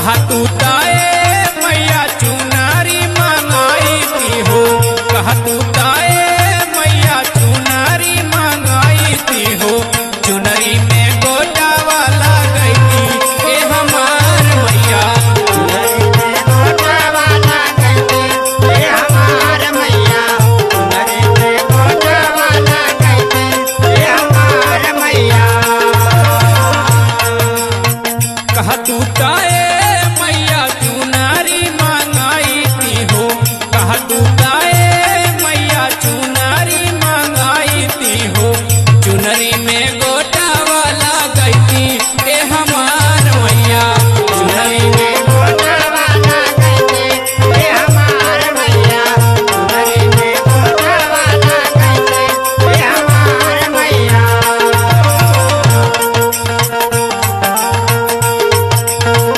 कहा तू ताए मैया चुनारी मंगाई थी हो, कहा तू ताए मैया चुनारी मंगाई थी हो, चुनरी में गोटा वाला गई थी ए हमार मैया, चुनरी में गोटा वाला गई थी ए हमार मैया, चुनरी में गोटा वाला गई थी ए हमार मैया। कहा तू ताए मैया